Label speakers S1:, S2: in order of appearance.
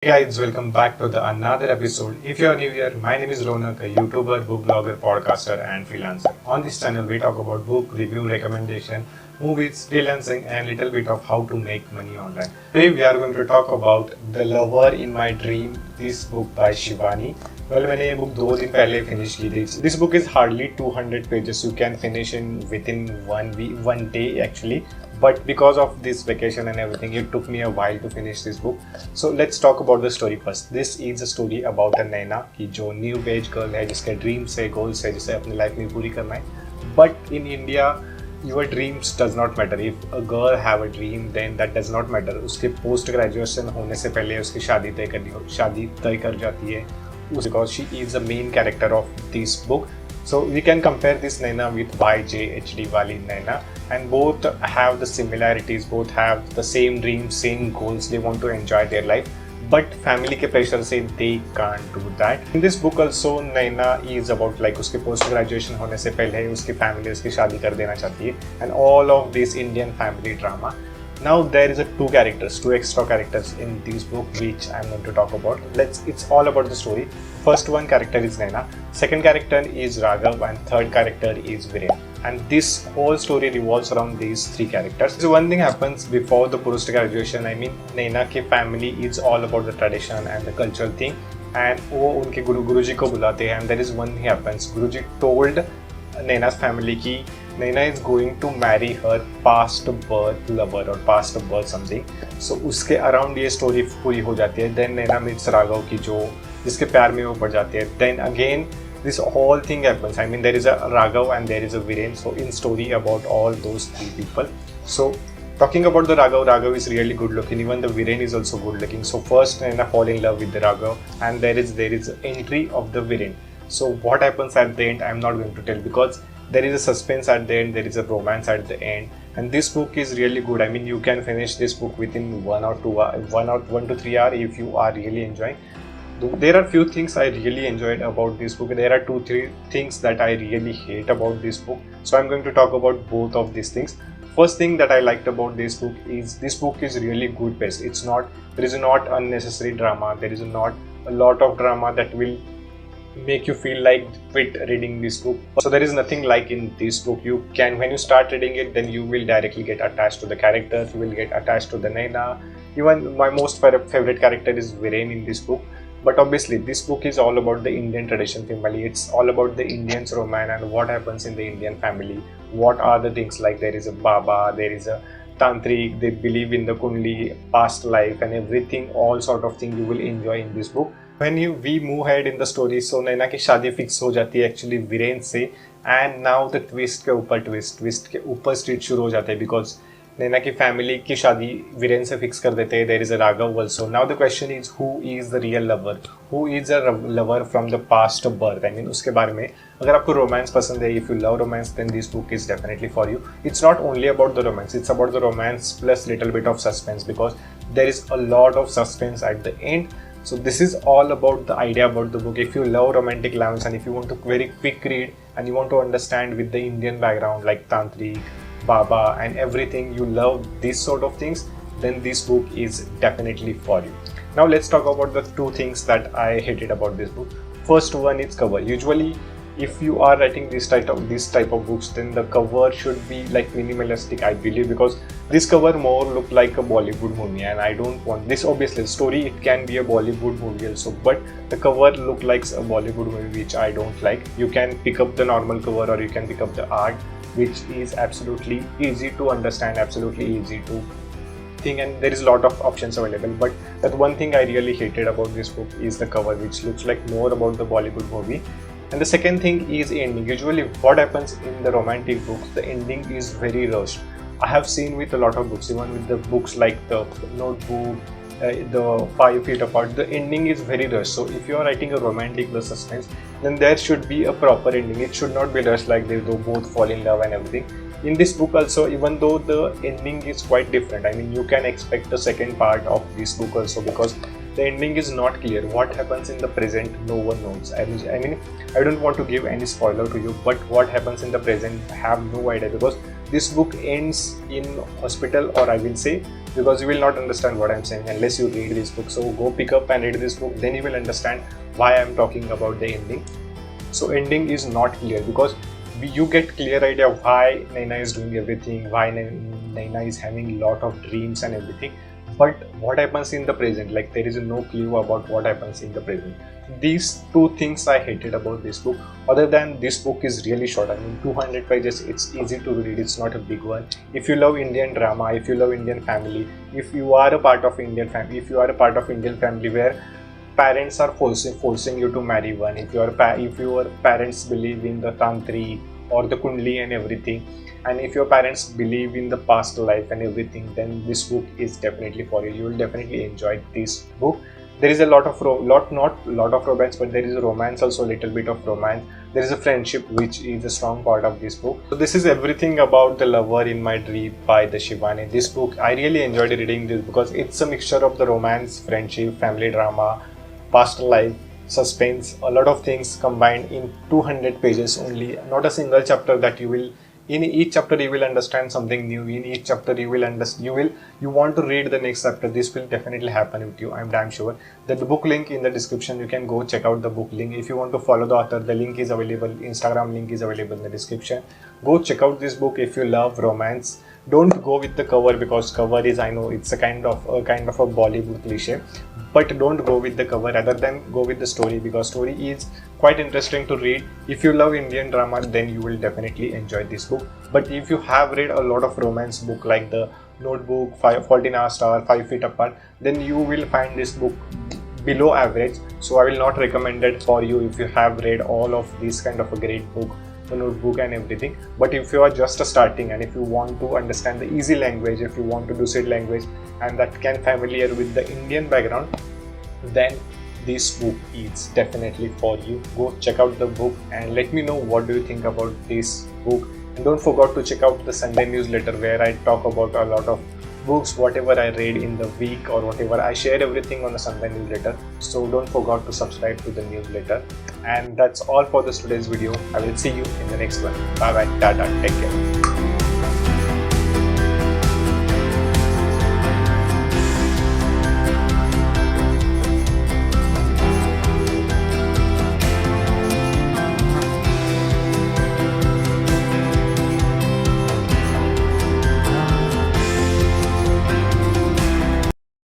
S1: Hey guys, welcome back to the another episode. If you are new here, my name is Ronak, a YouTuber, book blogger, podcaster, and freelancer. On this channel, we talk about book review, recommendation, movies, freelancing, and little bit of how to make money online. Today, we are going to talk about The Lover in My Dream. This book by Shivani. Well, मैंने ये book 2 दिन पहले finish की थी. This book is hardly 200 pages. You can finish in within one day actually. But because of this vacation and everything, it took me a while to finish this book. So let's talk about the story first. This is a story about a नैना की जो new age girl है, जिसके dreams है, goals है, जिसे अपनी life में पूरी करना है. But in India your dreams does not matter. If a girl have a dream, then that does not matter. उसके पोस्ट ग्रेजुएशन होने से पहले उसकी शादी तय कर जाती है, because she is the main character of this book. So we can compare this Naina with YJHD wali Naina, and both have the similarities, both have the same dreams, same goals. They want to enjoy their life, but family के pressure से they can't do that. In this book also Naina is about like उसके post graduation होने से पहले उसकी family उसकी शादी कर देना चाहती है, and all of this Indian family drama. Now there is two extra characters in this book which I'm going to talk about. It's all about the story. First one character is Naina, second character is Raghav, and third character is Viren. And this whole story revolves around these three characters. So one thing happens before the post graduation. I mean, Naina के family is all about the tradition and the cultural thing, and वो उनके गुरुजी को बुलाते हैं. And there is one thing happens. Guruji told Naina's family की Naina is going to marry her past birth lover or past birth something. So उसके around ये story पूरी हो जाती है. Then Naina meets Raghav की जो जिसके प्यार में वो पड़ जाती है. Then again this whole thing happens. I mean, there is a Raghav and there is a Viren. So in story about all those three people. So talking about the Raghav is really good looking. Even the Viren is also good looking. So first Naina fall in love with the Raghav, and there is entry of the Viren. So what happens at the end, I'm not going to tell, because there is a suspense at the end, there is a romance at the end, and this book is really good. I mean, you can finish this book within 1 to 3 hours if you are really enjoying. There are few things I really enjoyed about this book. There are 2-3 things that I really hate about this book. So I'm going to talk about both of these things. First thing that I liked about this book is really good paced. There is not unnecessary drama. There is not a lot of drama that will make you feel like quit reading this book. So there is nothing like in this book. When you start reading it, then you will directly get attached to the characters. You will get attached to the Naina. Even my most favorite character is Viren in this book. But obviously this book is all about the Indian tradition family. It's all about the Indians romance and what happens in the Indian family. What are the things like there is a Baba, there is a Tantric, they believe in the Kundli, past life and everything, all sort of thing you will enjoy in this book. When we move ahead in the story, so नैना की शादी fix हो जाती है actually Viren से, and now the twist के ऊपर street शुरू हो जाते हैं, बिकॉज नैना की फैमिली की शादी वीरेन से फिक्स कर देते हैं. There is a Raghav also. Now the question is who is the real lover, who is a lover from the past birth. I mean उसके बारे में अगर आपको रोमांस पसंद है, if you love romance, then this book is definitely for you. It's not only about the romance, it's about the romance plus little bit of suspense, because there is a lot of suspense at the end. So this is all about the idea about the book. If you love romantic novels and if you want to very quick read and you want to understand with the Indian background like Tantric, Baba and everything, you love these sort of things, then this book is definitely for you. Now let's talk about the two things that I hated about this book. First one is cover. Usually if you are writing this type of books, then the cover should be like minimalistic, I believe, because this cover more look like a Bollywood movie, and I don't want this. Obviously story it can be a Bollywood movie also, but the cover look like a Bollywood movie, which I don't like. You can pick up the normal cover or you can pick up the art, which is absolutely easy to understand, absolutely easy to think, and there is a lot of options available. But that one thing I really hated about this book is the cover, which looks like more about the Bollywood movie. And the second thing is ending. Usually what happens in the romantic books, the ending is very rushed. I have seen with a lot of books, even with the books like the Notebook, the 5 Feet Apart, the ending is very rushed. So if you are writing a romantic plus suspense, then there should be a proper ending. It should not be rushed like they both fall in love and everything. In this book also, even though the ending is quite different, I mean you can expect the second part of this book also, because the ending is not clear. What happens in the present, no one knows. I mean I don't want to give any spoiler to you, but what happens in the present, I have no idea, because this book ends in hospital, or I will say, because you will not understand what I'm saying unless you read this book. So go pick up and read this book, then you will understand why I'm talking about the ending. So ending is not clear because you get clear idea of why Naina is doing everything, why Naina is having a lot of dreams and everything. But what happens in the present, like there is no clue about what happens in the present. These two things I hated about this book. Other than this book is really short, I mean 200 pages, it's easy to read, it's not a big one. If you love Indian drama, if you love Indian family, if you are a part of Indian family, where parents are forcing you to marry one, if your parents believe in the tantri or the kundli and everything, and if your parents believe in the past life and everything, then this book is definitely for you. You will definitely enjoy this book. There is a lot of not lot of romance, but there is a romance also, a little bit of romance. There is a friendship which is a strong part of this book. So this is everything about The Lover in My Dream by the Shivani. This book, I really enjoyed reading this because it's a mixture of the romance, friendship, family drama, past life, suspense, a lot of things combined in 200 pages only. Not a single chapter that you will, in each chapter you will understand something new. In each chapter you want to read the next chapter. This will definitely happen with you, I'm damn sure. The book link in the description, you can go check out the book link. If you want to follow the author, the link is available, Instagram link is available in the description. Go check out this book if you love romance. Don't go with the cover, because cover is, I know it's a kind of a Bollywood cliche, but don't go with the cover, rather than go with the story, because story is quite interesting to read. If you love Indian drama, then you will definitely enjoy this book. But if you have read a lot of romance book like the Notebook, Fault in Our Star, 5 Feet Apart, then you will find this book below average. So I will not recommend it for you if you have read all of these kind of a great book, the Notebook and everything. But if you are just starting and if you want to understand the easy language, if you want to do Lucid language and that can familiar with the Indian background, then this book is definitely for you. Go check out the book and let me know what do you think about this book. And don't forget to check out the Sunday newsletter, where I talk about a lot of books, whatever I read in the week or whatever. I share everything on the Sunday newsletter. So don't forget to subscribe to the newsletter. And that's all for this today's video. I will see you in the next one. Bye bye. Tata. Take care.